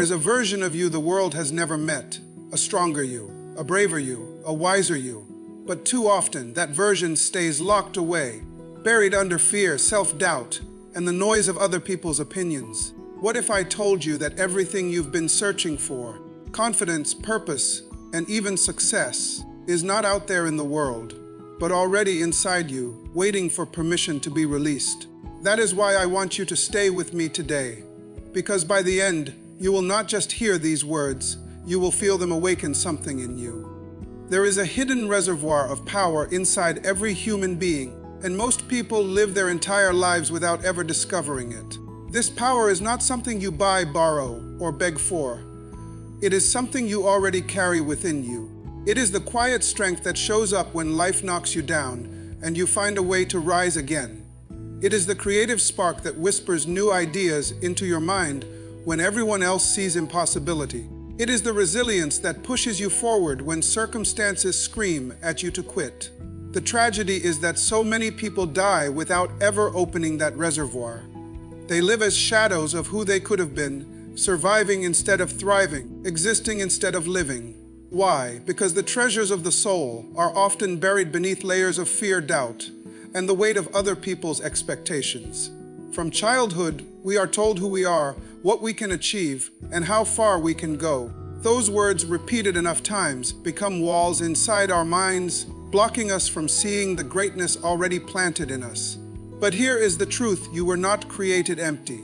is a version of you the world has never met, a stronger you, a braver you, a wiser you. But too often, that version stays locked away, buried under fear, self-doubt, and the noise of other people's opinions. What if I told you that everything you've been searching for, confidence, purpose, and even success, is not out there in the world, but already inside you, waiting for permission to be released? That is why I want you to stay with me today, because by the end, you will not just hear these words, you will feel them awaken something in you. There is a hidden reservoir of power inside every human being, and most people live their entire lives without ever discovering it. This power is not something you buy, borrow, or beg for. It is something you already carry within you. It is the quiet strength that shows up when life knocks you down and you find a way to rise again. It is the creative spark that whispers new ideas into your mind when everyone else sees impossibility. It is the resilience that pushes you forward when circumstances scream at you to quit. The tragedy is that so many people die without ever opening that reservoir. They live as shadows of who they could have been, surviving instead of thriving, existing instead of living. Why? Because the treasures of the soul are often buried beneath layers of fear, doubt, and the weight of other people's expectations. From childhood, we are told who we are, what we can achieve, and how far we can go. Those words, repeated enough times, become walls inside our minds, blocking us from seeing the greatness already planted in us. But here is the truth: you were not created empty.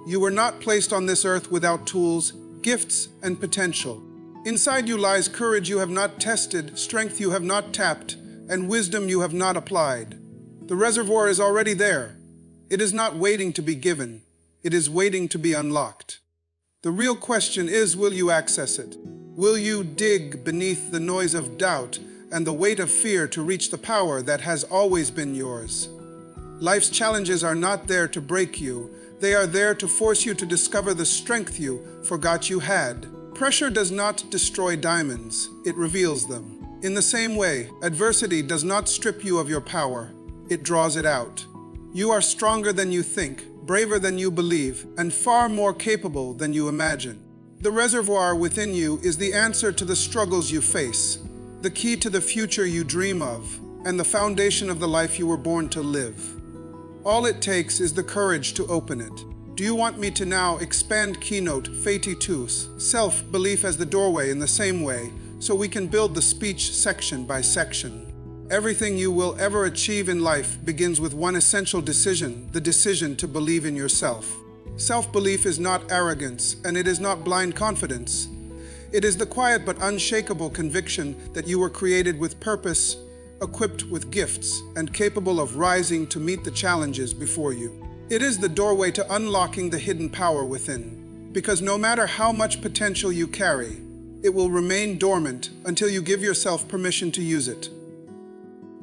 You were not placed on this earth without tools, gifts, and potential. Inside you lies courage you have not tested, strength you have not tapped, and wisdom you have not applied. The reservoir is already there. It is not waiting to be given. It is waiting to be unlocked. The real question is, will you access it? Will you dig beneath the noise of doubt and the weight of fear to reach the power that has always been yours? Life's challenges are not there to break you. They are there to force you to discover the strength you forgot you had. Pressure does not destroy diamonds. It reveals them. In the same way, adversity does not strip you of your power. It draws it out. You are stronger than you think, braver than you believe, and far more capable than you imagine. The reservoir within you is the answer to the struggles you face, the key to the future you dream of, and the foundation of the life you were born to live. All it takes is the courage to open it. Do you want me to now expand keynote fatitus, self-belief as the doorway, in the same way, so we can build the speech section by section? Everything you will ever achieve in life begins with one essential decision, the decision to believe in yourself. Self-belief is not arrogance, and it is not blind confidence. It is the quiet but unshakable conviction that you were created with purpose, equipped with gifts, and capable of rising to meet the challenges before you. It is the doorway to unlocking the hidden power within, because no matter how much potential you carry, it will remain dormant until you give yourself permission to use it.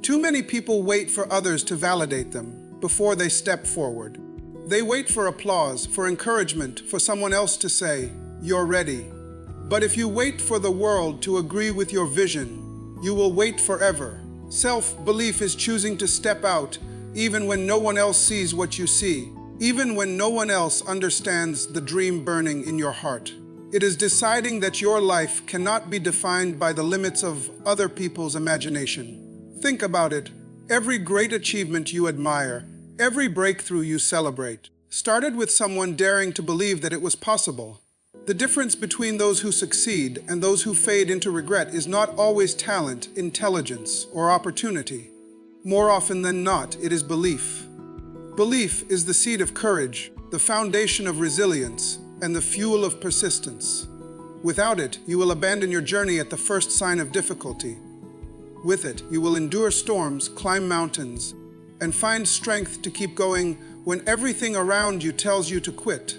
Too many people wait for others to validate them before they step forward. They wait for applause, for encouragement, for someone else to say, "You're ready." But if you wait for the world to agree with your vision, you will wait forever. Self-belief is choosing to step out even when no one else sees what you see, even when no one else understands the dream burning in your heart. It is deciding that your life cannot be defined by the limits of other people's imagination. Think about it. Every great achievement you admire, every breakthrough you celebrate, started with someone daring to believe that it was possible. The difference between those who succeed and those who fade into regret is not always talent, intelligence, or opportunity. More often than not, it is belief. Belief is the seed of courage, the foundation of resilience, and the fuel of persistence. Without it, you will abandon your journey at the first sign of difficulty. With it, you will endure storms, climb mountains, and find strength to keep going when everything around you tells you to quit.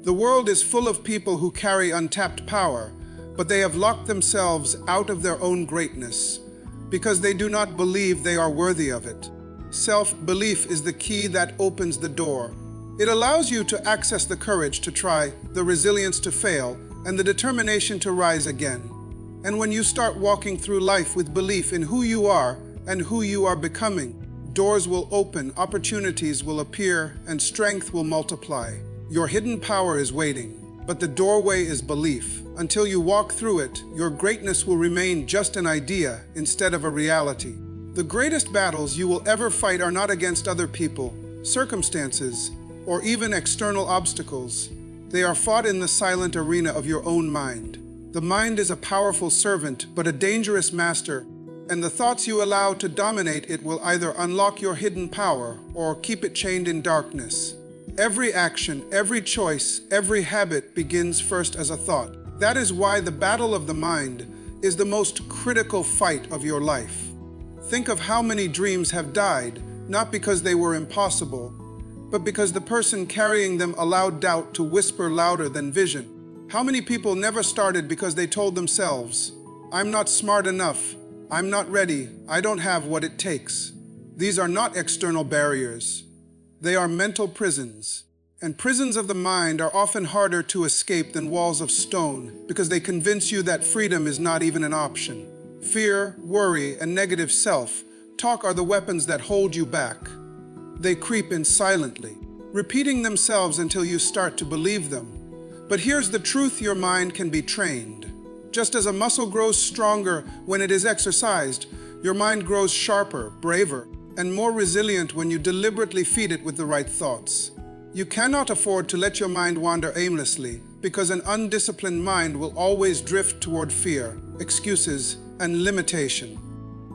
The world is full of people who carry untapped power, but they have locked themselves out of their own greatness because they do not believe they are worthy of it. Self-belief is the key that opens the door. It allows you to access the courage to try, the resilience to fail, and the determination to rise again. And when you start walking through life with belief in who you are and who you are becoming, doors will open, opportunities will appear, and strength will multiply. Your hidden power is waiting, but the doorway is belief. Until you walk through it, your greatness will remain just an idea instead of a reality. The greatest battles you will ever fight are not against other people, circumstances, or even external obstacles. They are fought in the silent arena of your own mind. The mind is a powerful servant, but a dangerous master, and the thoughts you allow to dominate it will either unlock your hidden power or keep it chained in darkness. Every action, every choice, every habit begins first as a thought. That is why the battle of the mind is the most critical fight of your life. Think of how many dreams have died, not because they were impossible, but because the person carrying them allowed doubt to whisper louder than vision. How many people never started because they told themselves, "I'm not smart enough, I'm not ready, I don't have what it takes." These are not external barriers. They are mental prisons. And prisons of the mind are often harder to escape than walls of stone because they convince you that freedom is not even an option. Fear, worry, and negative self-talk are the weapons that hold you back. They creep in silently, repeating themselves until you start to believe them. But here's the truth: your mind can be trained. Just as a muscle grows stronger when it is exercised, your mind grows sharper, braver, and more resilient when you deliberately feed it with the right thoughts. You cannot afford to let your mind wander aimlessly, because an undisciplined mind will always drift toward fear, excuses, and limitation.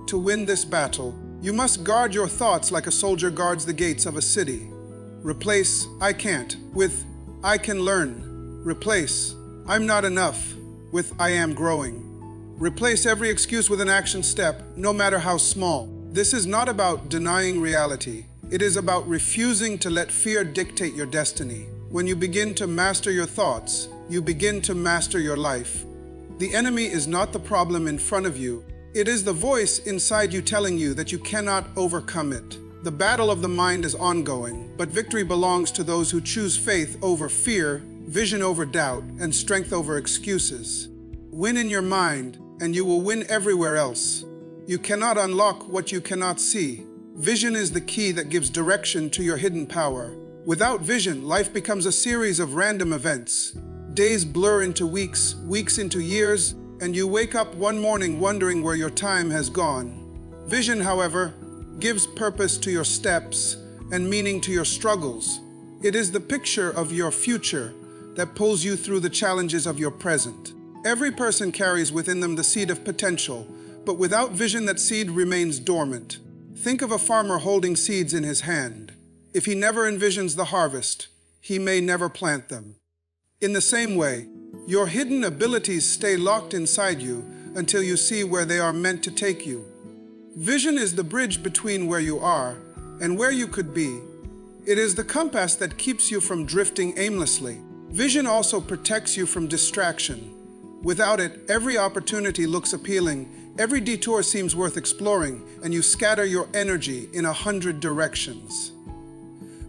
To win this battle, you must guard your thoughts like a soldier guards the gates of a city. Replace "I can't" with "I can learn." Replace "I'm not enough" with "I am growing." Replace every excuse with an action step, no matter how small. This is not about denying reality. It is about refusing to let fear dictate your destiny. When you begin to master your thoughts, you begin to master your life. The enemy is not the problem in front of you. It is the voice inside you telling you that you cannot overcome it. The battle of the mind is ongoing, but victory belongs to those who choose faith over fear, vision over doubt, and strength over excuses. Win in your mind, and you will win everywhere else. You cannot unlock what you cannot see. Vision is the key that gives direction to your hidden power. Without vision, life becomes a series of random events. Days blur into weeks, weeks into years, and you wake up one morning wondering where your time has gone. Vision, however, gives purpose to your steps and meaning to your struggles. It is the picture of your future that pulls you through the challenges of your present. Every person carries within them the seed of potential, but without vision, that seed remains dormant. Think of a farmer holding seeds in his hand. If he never envisions the harvest, he may never plant them. In the same way, your hidden abilities stay locked inside you until you see where they are meant to take you. Vision is the bridge between where you are and where you could be. It is the compass that keeps you from drifting aimlessly. Vision also protects you from distraction. Without it, every opportunity looks appealing, every detour seems worth exploring, and you scatter your energy in 100 directions.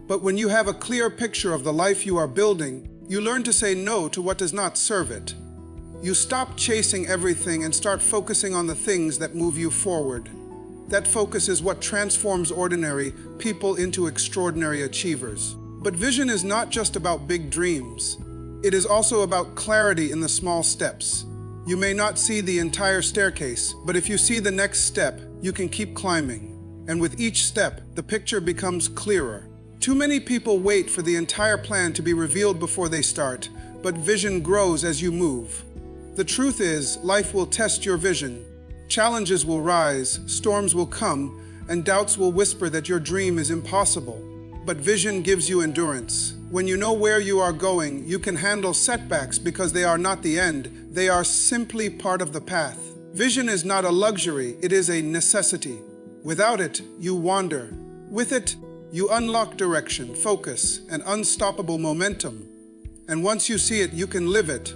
But when you have a clear picture of the life you are building, you learn to say no to what does not serve it. You stop chasing everything and start focusing on the things that move you forward. That focus is what transforms ordinary people into extraordinary achievers. But vision is not just about big dreams. It is also about clarity in the small steps. You may not see the entire staircase, but if you see the next step, you can keep climbing. And with each step, the picture becomes clearer. Too many people wait for the entire plan to be revealed before they start, but vision grows as you move. The truth is, life will test your vision. Challenges will rise, storms will come, and doubts will whisper that your dream is impossible. But vision gives you endurance. When you know where you are going, you can handle setbacks because they are not the end. They are simply part of the path. Vision is not a luxury, it is a necessity. Without it, you wander. With it, you unlock direction, focus, and unstoppable momentum. And once you see it, you can live it.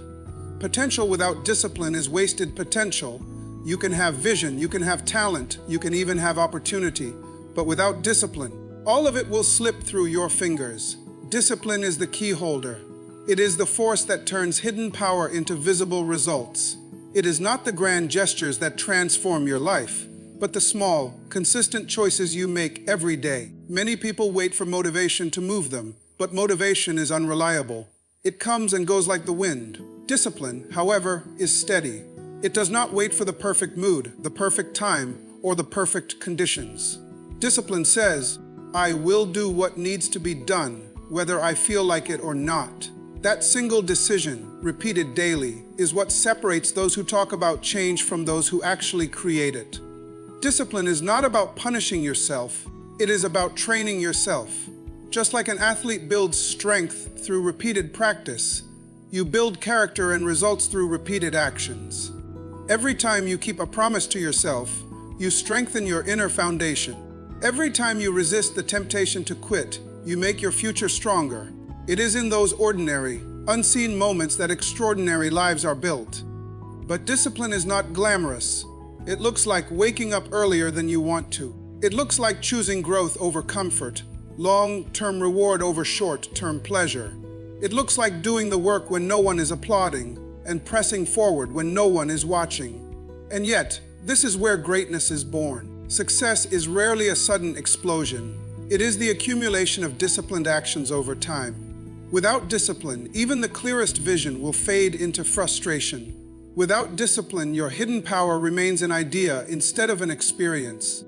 Potential without discipline is wasted potential. You can have vision, you can have talent, you can even have opportunity. But without discipline, all of it will slip through your fingers. Discipline is the key holder. It is the force that turns hidden power into visible results. It is not the grand gestures that transform your life, but the small, consistent choices you make every day. Many people wait for motivation to move them, but motivation is unreliable. It comes and goes like the wind. Discipline, however, is steady. It does not wait for the perfect mood, the perfect time, or the perfect conditions. Discipline says, I will do what needs to be done, whether I feel like it or not. That single decision, repeated daily, is what separates those who talk about change from those who actually create it. Discipline is not about punishing yourself, it is about training yourself. Just like an athlete builds strength through repeated practice, you build character and results through repeated actions. Every time you keep a promise to yourself, you strengthen your inner foundation. Every time you resist the temptation to quit, you make your future stronger. It is in those ordinary, unseen moments that extraordinary lives are built. But discipline is not glamorous. It looks like waking up earlier than you want to. It looks like choosing growth over comfort, long-term reward over short-term pleasure. It looks like doing the work when no one is applauding and pressing forward when no one is watching. And yet, this is where greatness is born. Success is rarely a sudden explosion. It is the accumulation of disciplined actions over time. Without discipline, even the clearest vision will fade into frustration. Without discipline, your hidden power remains an idea instead of an experience.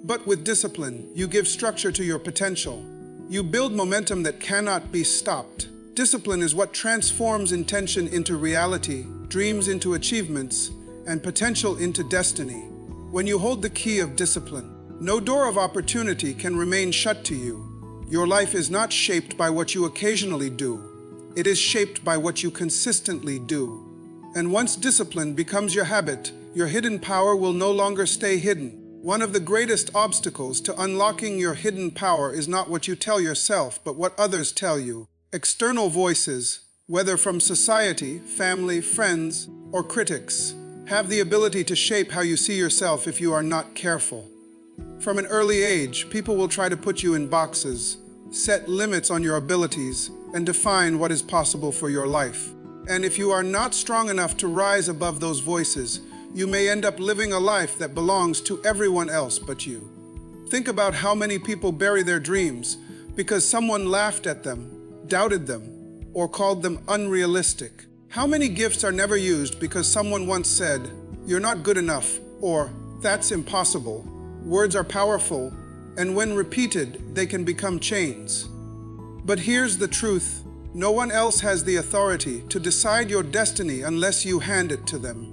But with discipline, you give structure to your potential. You build momentum that cannot be stopped. Discipline is what transforms intention into reality, dreams into achievements, and potential into destiny. When you hold the key of discipline, no door of opportunity can remain shut to you. Your life is not shaped by what you occasionally do. It is shaped by what you consistently do. And once discipline becomes your habit, your hidden power will no longer stay hidden. One of the greatest obstacles to unlocking your hidden power is not what you tell yourself, but what others tell you. External voices, whether from society, family, friends, or critics, have the ability to shape how you see yourself if you are not careful. From an early age, people will try to put you in boxes, set limits on your abilities, and define what is possible for your life. And if you are not strong enough to rise above those voices, you may end up living a life that belongs to everyone else but you. Think about how many people bury their dreams because someone laughed at them, doubted them, or called them unrealistic. How many gifts are never used because someone once said, "You're not good enough," or "That's impossible." Words are powerful, and when repeated, they can become chains. But here's the truth. No one else has the authority to decide your destiny unless you hand it to them.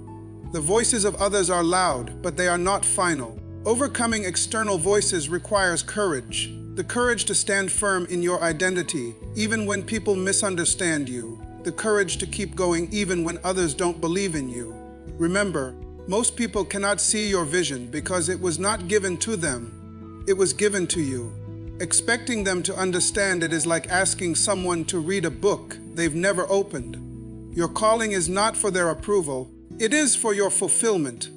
The voices of others are loud, but they are not final. Overcoming external voices requires courage. The courage to stand firm in your identity, even when people misunderstand you. The courage to keep going even when others don't believe in you. Remember, most people cannot see your vision because it was not given to them. It was given to you. Expecting them to understand it is like asking someone to read a book they've never opened. Your calling is not for their approval, it is for your fulfillment.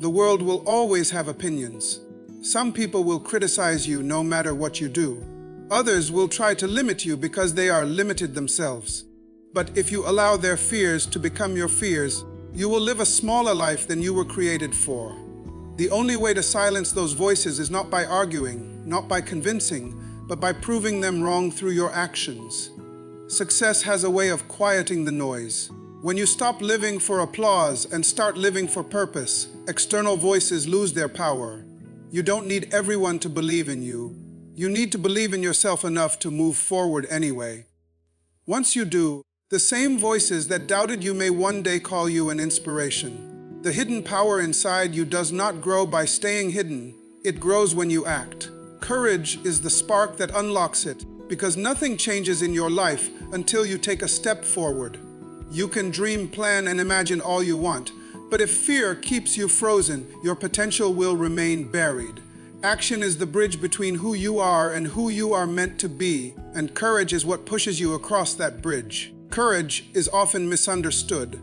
The world will always have opinions. Some people will criticize you no matter what you do. Others will try to limit you because they are limited themselves. But if you allow their fears to become your fears, you will live a smaller life than you were created for. The only way to silence those voices is not by arguing, not by convincing, but by proving them wrong through your actions. Success has a way of quieting the noise. When you stop living for applause and start living for purpose, external voices lose their power. You don't need everyone to believe in you. You need to believe in yourself enough to move forward anyway. Once you do, the same voices that doubted you may one day call you an inspiration. The hidden power inside you does not grow by staying hidden. It grows when you act. Courage is the spark that unlocks it, because nothing changes in your life until you take a step forward. You can dream, plan, and imagine all you want, but if fear keeps you frozen, your potential will remain buried. Action is the bridge between who you are and who you are meant to be, and courage is what pushes you across that bridge. Courage is often misunderstood.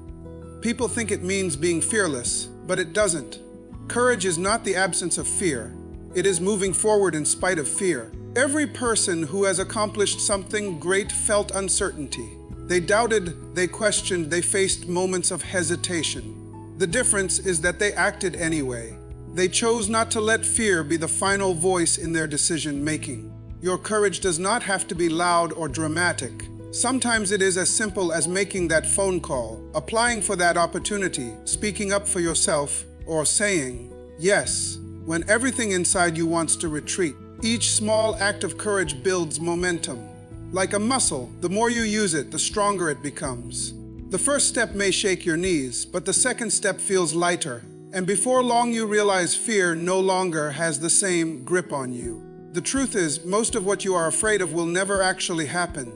People think it means being fearless, but it doesn't. Courage is not the absence of fear. It is moving forward in spite of fear. Every person who has accomplished something great felt uncertainty. They doubted, they questioned, they faced moments of hesitation. The difference is that they acted anyway. They chose not to let fear be the final voice in their decision-making. Your courage does not have to be loud or dramatic. Sometimes it is as simple as making that phone call, applying for that opportunity, speaking up for yourself, or saying yes when everything inside you wants to retreat. Each small act of courage builds momentum. Like a muscle, the more you use it, the stronger it becomes. The first step may shake your knees, but the second step feels lighter. And before long you realize fear no longer has the same grip on you. The truth is, most of what you are afraid of will never actually happen.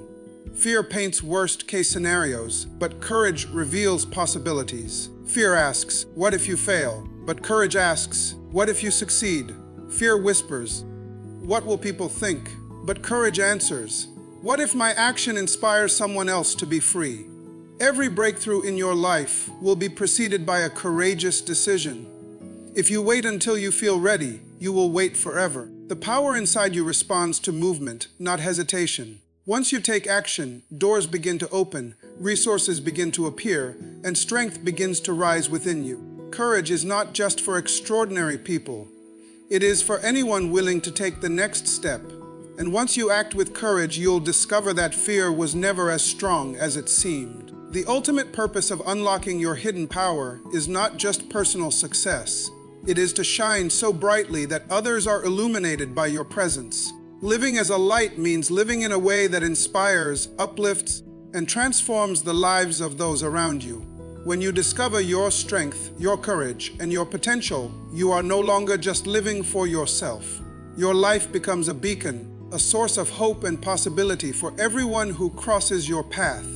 Fear paints worst-case scenarios, but courage reveals possibilities. Fear asks, what if you fail? But courage asks, what if you succeed? Fear whispers, what will people think? But courage answers, what if my action inspires someone else to be free? Every breakthrough in your life will be preceded by a courageous decision. If you wait until you feel ready, you will wait forever. The power inside you responds to movement, not hesitation. Once you take action, doors begin to open, resources begin to appear, and strength begins to rise within you. Courage is not just for extraordinary people. It is for anyone willing to take the next step. And once you act with courage, you'll discover that fear was never as strong as it seemed. The ultimate purpose of unlocking your hidden power is not just personal success. It is to shine so brightly that others are illuminated by your presence. Living as a light means living in a way that inspires, uplifts, and transforms the lives of those around you. When you discover your strength, your courage, and your potential, you are no longer just living for yourself. Your life becomes a beacon, a source of hope and possibility for everyone who crosses your path.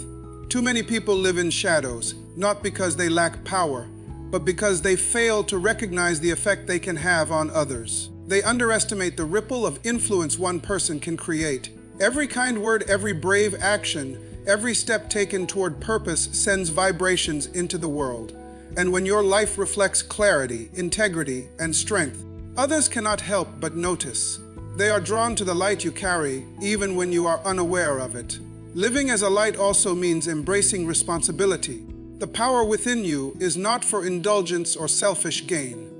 Too many people live in shadows, not because they lack power, but because they fail to recognize the effect they can have on others. They underestimate the ripple of influence one person can create. Every kind word, every brave action, every step taken toward purpose sends vibrations into the world. And when your life reflects clarity, integrity, and strength, others cannot help but notice. They are drawn to the light you carry, even when you are unaware of it. Living as a light also means embracing responsibility. The power within you is not for indulgence or selfish gain.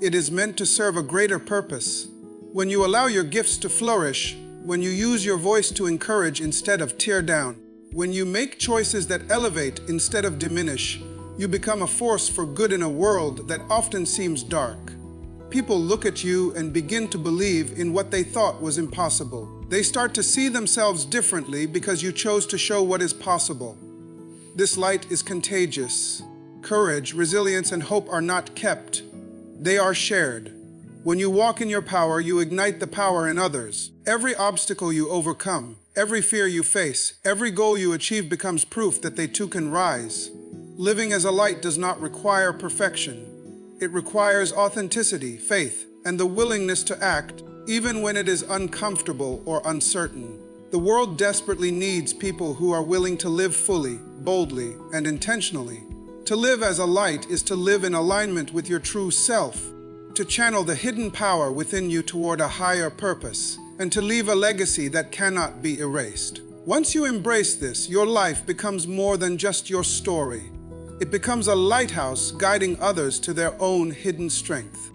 It is meant to serve a greater purpose. When you allow your gifts to flourish, when you use your voice to encourage instead of tear down, when you make choices that elevate instead of diminish, you become a force for good in a world that often seems dark. People look at you and begin to believe in what they thought was impossible. They start to see themselves differently because you chose to show what is possible. This light is contagious. Courage, resilience, and hope are not kept. They are shared. When you walk in your power, you ignite the power in others. Every obstacle you overcome, every fear you face, every goal you achieve becomes proof that they too can rise. Living as a light does not require perfection. It requires authenticity, faith, and the willingness to act, even when it is uncomfortable or uncertain. The world desperately needs people who are willing to live fully, boldly, and intentionally. To live as a light is to live in alignment with your true self, to channel the hidden power within you toward a higher purpose, and to leave a legacy that cannot be erased. Once you embrace this, your life becomes more than just your story. It becomes a lighthouse guiding others to their own hidden strength.